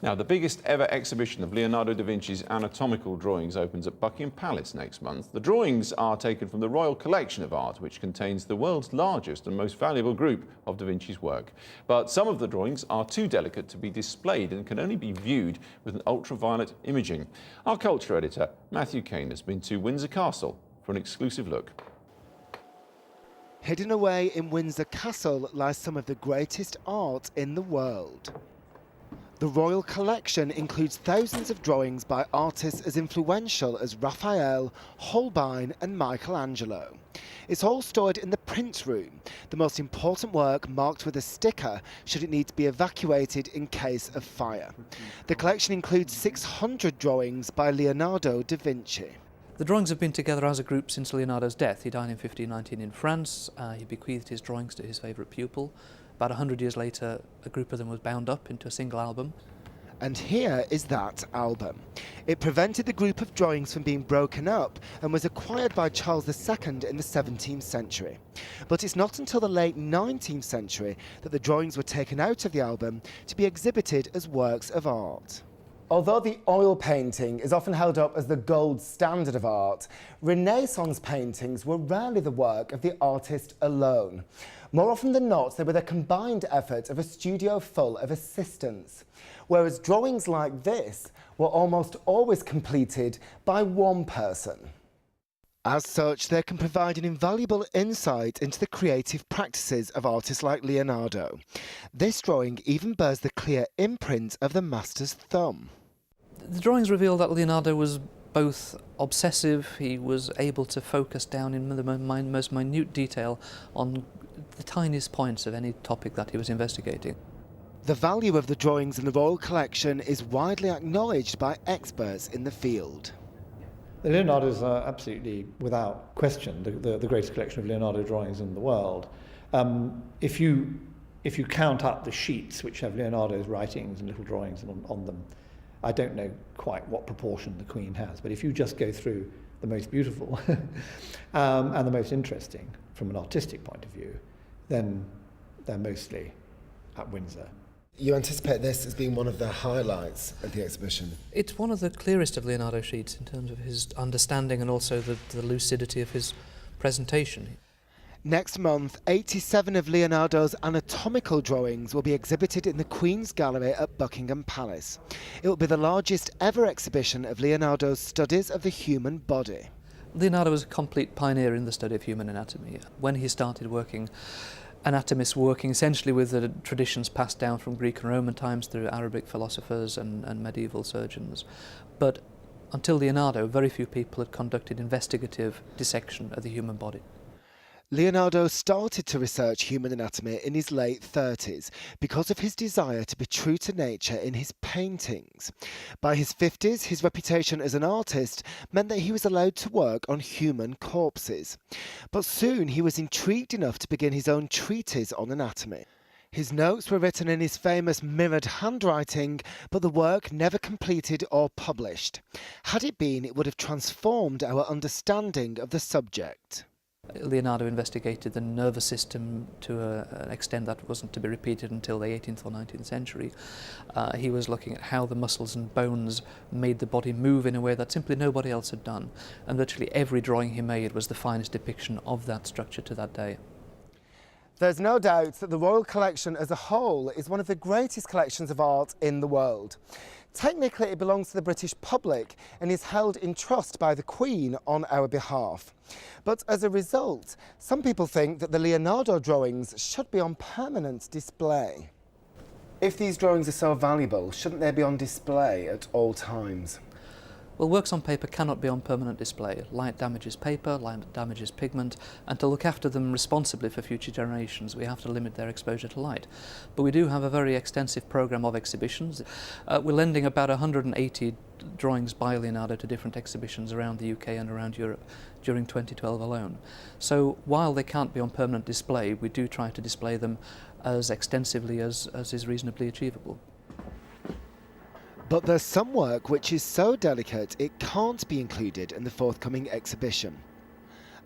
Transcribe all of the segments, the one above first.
Now, the biggest ever exhibition of Leonardo da Vinci's anatomical drawings opens at Buckingham Palace next month. The drawings are taken from the Royal Collection of Art, which contains the world's largest and most valuable group of da Vinci's work. But some of the drawings are too delicate to be displayed and can only be viewed with an ultraviolet imaging. Our culture editor, Matthew Kane, has been to Windsor Castle for an exclusive look. Hidden away in Windsor Castle lies some of the greatest art in the world. The Royal Collection includes thousands of drawings by artists as influential as Raphael, Holbein and Michelangelo. It's all stored in the print room, the most important work marked with a sticker should it need to be evacuated in case of fire. The collection includes 600 drawings by Leonardo da Vinci. The drawings have been together as a group since Leonardo's death. He died in 1519 in France. He bequeathed his drawings to his favourite pupil. About 100 years later, a group of them was bound up into a single album. And here is that album. It prevented the group of drawings from being broken up and was acquired by Charles II in the 17th century. But it's not until the late 19th century that the drawings were taken out of the album to be exhibited as works of art. Although the oil painting is often held up as the gold standard of art, Renaissance paintings were rarely the work of the artist alone. More often than not, they were the combined effort of a studio full of assistants, whereas drawings like this were almost always completed by one person. As such, they can provide an invaluable insight into the creative practices of artists like Leonardo. This drawing even bears the clear imprint of the master's thumb. The drawings reveal that Leonardo was both obsessive, he was able to focus down in the most minute detail on the tiniest points of any topic that he was investigating. The value of the drawings in the Royal Collection is widely acknowledged by experts in the field. The Leonardos are absolutely, without question, the greatest collection of Leonardo drawings in the world. If you count up the sheets which have Leonardo's writings and little drawings on them, I don't know quite what proportion the Queen has, but if you just go through the most beautiful and the most interesting from an artistic point of view, then they're mostly at Windsor. You anticipate this as being one of the highlights of the exhibition? It's one of the clearest of Leonardo's sheets in terms of his understanding and also the lucidity of his presentation. Next month, 87 of Leonardo's anatomical drawings will be exhibited in the Queen's Gallery at Buckingham Palace. It will be the largest ever exhibition of Leonardo's studies of the human body. Leonardo was a complete pioneer in the study of human anatomy. When he started working, anatomists were working essentially with the traditions passed down from Greek and Roman times through Arabic philosophers and medieval surgeons. But until Leonardo, very few people had conducted investigative dissection of the human body. Leonardo started to research human anatomy in his late 30s because of his desire to be true to nature in his paintings. By his 50s, his reputation as an artist meant that he was allowed to work on human corpses. But soon he was intrigued enough to begin his own treatise on anatomy. His notes were written in his famous mirrored handwriting, but the work never completed or published. Had it been, it would have transformed our understanding of the subject. Leonardo investigated the nervous system to an extent that wasn't to be repeated until the 18th or 19th century. He was looking at how the muscles and bones made the body move in a way that simply nobody else had done, and virtually every drawing he made was the finest depiction of that structure to that day. There's no doubt that the Royal Collection as a whole is one of the greatest collections of art in the world. Technically, it belongs to the British public and is held in trust by the Queen on our behalf. But as a result, some people think that the Leonardo drawings should be on permanent display. If these drawings are so valuable, shouldn't they be on display at all times? Well, works on paper cannot be on permanent display. Light damages paper, light damages pigment, and to look after them responsibly for future generations, we have to limit their exposure to light. But we do have a very extensive programme of exhibitions. We're lending about 180 drawings by Leonardo to different exhibitions around the UK and around Europe during 2012 alone. So while they can't be on permanent display, we do try to display them as extensively as is reasonably achievable. But there's some work which is so delicate it can't be included in the forthcoming exhibition.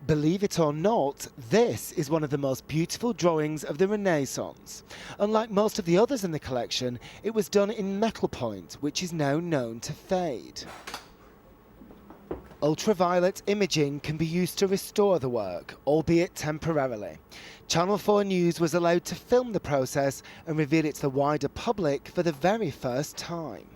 Believe it or not, this is one of the most beautiful drawings of the Renaissance. Unlike most of the others in the collection, it was done in metal point, which is now known to fade. Ultraviolet imaging can be used to restore the work, albeit temporarily. Channel 4 News was allowed to film the process and reveal it to the wider public for the very first time.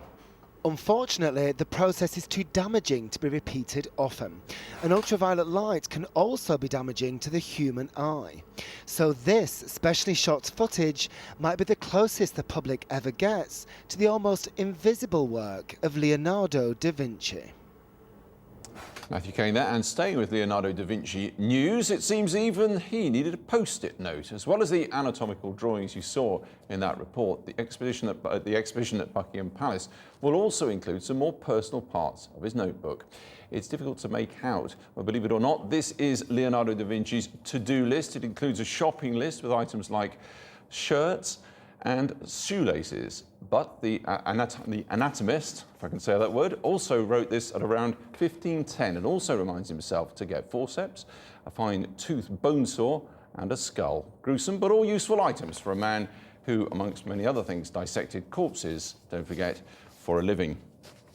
Unfortunately, the process is too damaging to be repeated often, and ultraviolet light can also be damaging to the human eye. So this specially shot footage might be the closest the public ever gets to the almost invisible work of Leonardo da Vinci. Matthew Kane there, and staying with Leonardo da Vinci news, it seems even he needed a post-it note. As well as the anatomical drawings you saw in that report, the exhibition at Buckingham Palace will also include some more personal parts of his notebook. It's difficult to make out, but believe it or not, this is Leonardo da Vinci's to-do list. It includes a shopping list with items like shirts and shoelaces. But the anatomist, if I can say that word, also wrote this at around 1510 and also reminds himself to get forceps, a fine tooth bone saw and a skull. Gruesome but all useful items for a man who, amongst many other things, dissected corpses, don't forget, for a living.